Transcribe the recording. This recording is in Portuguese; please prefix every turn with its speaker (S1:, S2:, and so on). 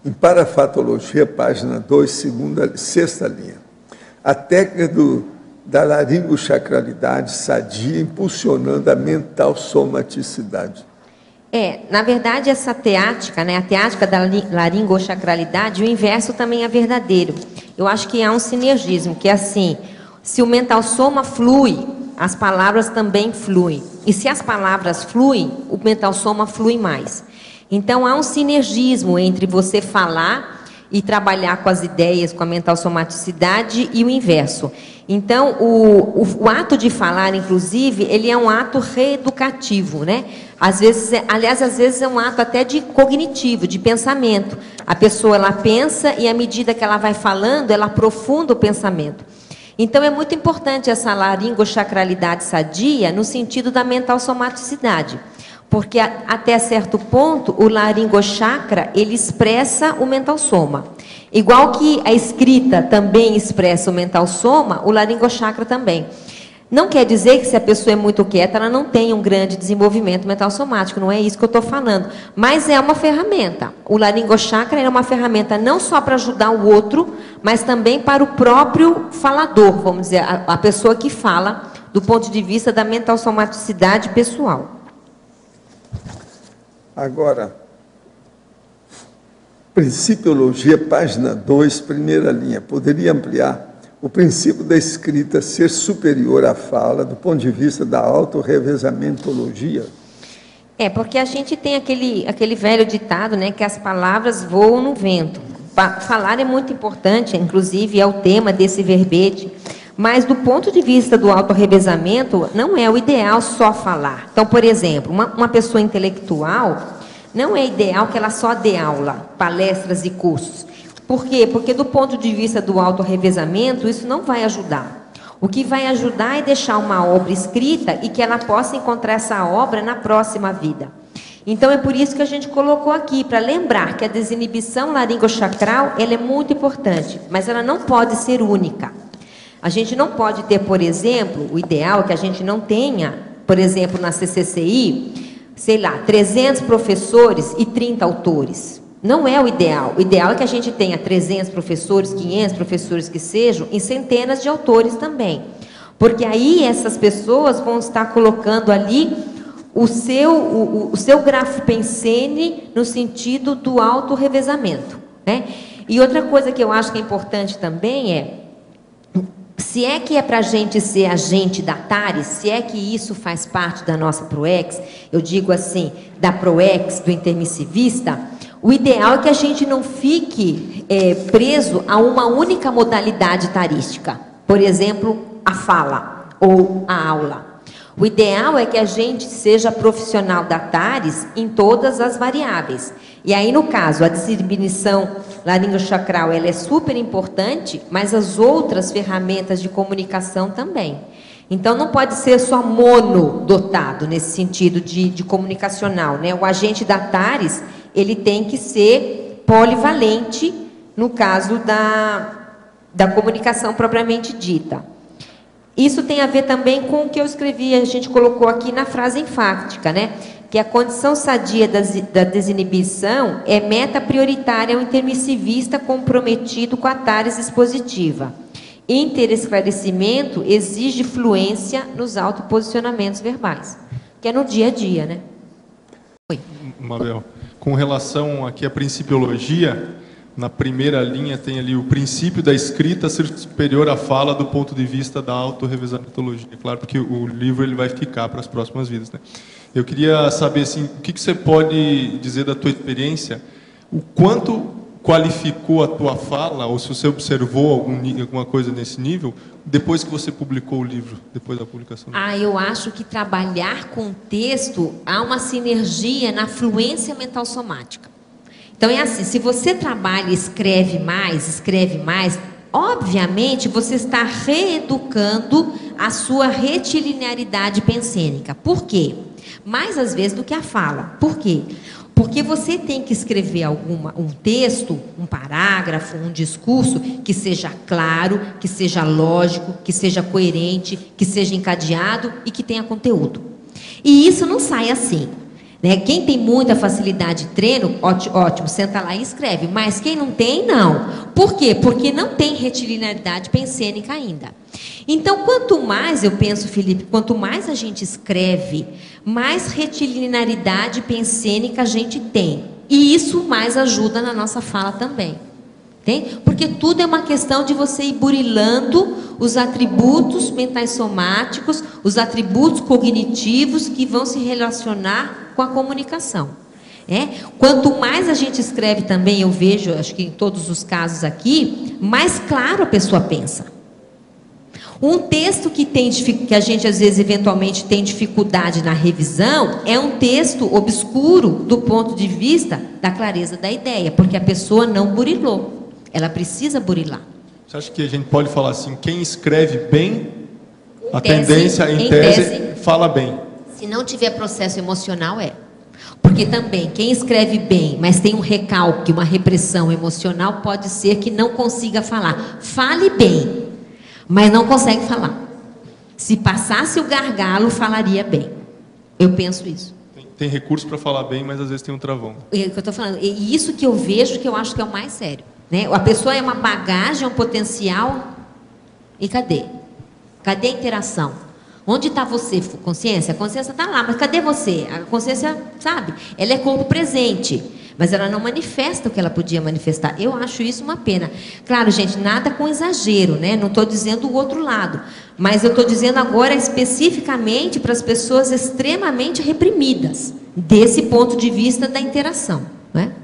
S1: Em Parafatologia, página 2, sexta linha. A técnica da laringosacralidade sadia, impulsionando a mental somaticidade.
S2: Na verdade, essa teática, né, a teática da laringosacralidade, o inverso também é verdadeiro. Eu acho que há um sinergismo, que é assim, se o mental soma flui, as palavras também fluem. E se as palavras fluem, o mental soma flui mais. Então, há um sinergismo entre você falar e trabalhar com as ideias, com a mental somaticidade e o inverso. Então, o ato de falar, inclusive, ele é um ato reeducativo, né? Às vezes é um ato até de cognitivo, de pensamento. A pessoa, ela pensa e, à medida que ela vai falando, ela aprofunda o pensamento. Então, é muito importante essa laringosacralidade sadia no sentido da mental somaticidade. Porque até certo ponto, o laringochakra, ele expressa o mental soma. Igual que a escrita também expressa o mental soma, o laringochakra também. Não quer dizer que se a pessoa é muito quieta, ela não tem um grande desenvolvimento mental somático, não é isso que eu estou falando. Mas é uma ferramenta. O laringochakra é uma ferramenta não só para ajudar o outro, mas também para o próprio falador, vamos dizer, a pessoa que fala, do ponto de vista da mental somaticidade pessoal.
S1: Agora, Principiologia, página 2, primeira linha. Poderia ampliar o princípio da escrita ser superior à fala, do ponto de vista da autorrevesamentologia?
S2: Porque a gente tem aquele velho ditado, né, que as palavras voam no vento. Falar é muito importante, inclusive é o tema desse verbete. Mas, do ponto de vista do autorrevezamento, não é o ideal só falar. Então, por exemplo, uma pessoa intelectual, não é ideal que ela só dê aula, palestras e cursos. Por quê? Porque, do ponto de vista do autorrevezamento, isso não vai ajudar. O que vai ajudar é deixar uma obra escrita e que ela possa encontrar essa obra na próxima vida. Então, é por isso que a gente colocou aqui, para lembrar que a desinibição laringochakral, ela é muito importante, mas ela não pode ser única. A gente não pode ter, por exemplo, o ideal é que a gente não tenha, por exemplo, na CCCI, sei lá, 300 professores e 30 autores. Não é o ideal. O ideal é que a gente tenha 300 professores, 500 professores que sejam, e centenas de autores também. Porque aí essas pessoas vão estar colocando ali o seu grafo-pensene no sentido do autorrevezamento, né? E outra coisa que eu acho que é importante também é, se é que é para a gente ser agente da TARES, se é que isso faz parte da nossa PROEX, eu digo assim, da PROEX, do intermissivista, o ideal é que a gente não fique preso a uma única modalidade tarística. Por exemplo, a fala ou a aula. O ideal é que a gente seja profissional da TARES em todas as variáveis. E aí, no caso, a desinibição laringochakral, ela é super importante, mas as outras ferramentas de comunicação também. Então, não pode ser só monodotado, nesse sentido de comunicacional, né? O agente da TARES, ele tem que ser polivalente, no caso da comunicação propriamente dita. Isso tem a ver também com o que eu escrevi, a gente colocou aqui na frase enfática, né? Que a condição sadia da desinibição é meta prioritária ao intermissivista comprometido com a TARES expositiva. Interesclarecimento exige fluência nos autoposicionamentos verbais, que é no dia a dia, né? Oi.
S3: Mabel, com relação aqui à principiologia, na primeira linha tem ali o princípio da escrita ser superior à fala do ponto de vista da autorrevesamentologia. Claro, porque o livro ele vai ficar para as próximas vidas, né? Eu queria saber assim, o que você pode dizer da tua experiência, o quanto qualificou a tua fala, ou se você observou alguma coisa nesse nível, depois que você publicou o livro, depois da publicação?
S2: Eu acho que trabalhar com texto, há uma sinergia na fluência mental somática. Então, é assim, se você trabalha e escreve mais, obviamente, você está reeducando a sua retilinearidade pensênica. Por quê? Mais às vezes do que a fala. Por quê? Porque você tem que escrever um texto, um parágrafo, um discurso que seja claro, que seja lógico, que seja coerente, que seja encadeado e que tenha conteúdo. E isso não sai assim. Né? Quem tem muita facilidade de treino, ótimo, senta lá e escreve. Mas quem não tem, não. Por quê? Porque não tem retilinearidade pensênica ainda. Então, quanto mais, eu penso, Felipe, quanto mais a gente escreve, mais retilinearidade pensênica a gente tem. E isso mais ajuda na nossa fala também. Tem? Porque tudo é uma questão de você ir burilando os atributos mentais somáticos, os atributos cognitivos que vão se relacionar com a comunicação. Quanto mais a gente escreve também, eu vejo, acho que em todos os casos aqui, mais claro a pessoa pensa. Um texto que a gente às vezes eventualmente tem dificuldade na revisão é um texto obscuro do ponto de vista da clareza da ideia, porque a pessoa não burilou. Ela precisa burilar.
S3: Você acha que a gente pode falar assim, quem escreve bem, a tendência, em tese, fala bem?
S2: Se não tiver processo emocional, Porque também, quem escreve bem, mas tem um recalque, uma repressão emocional, pode ser que não consiga falar. Fale bem, mas não consegue falar. Se passasse o gargalo, falaria bem. Eu penso isso.
S3: Tem recurso para falar bem, mas às vezes tem um travão.
S2: É o que eu estou falando. E isso que eu vejo, que eu acho que é o mais sério. Né? A pessoa é uma bagagem, é um potencial. E cadê? Cadê a interação? Onde está você, consciência? A consciência está lá, mas cadê você? A consciência, sabe? Ela é corpo presente, mas ela não manifesta o que ela podia manifestar. Eu acho isso uma pena. Claro, gente, nada com exagero, né? Não estou dizendo o outro lado. Mas eu estou dizendo agora especificamente para as pessoas extremamente reprimidas, desse ponto de vista da interação, não é?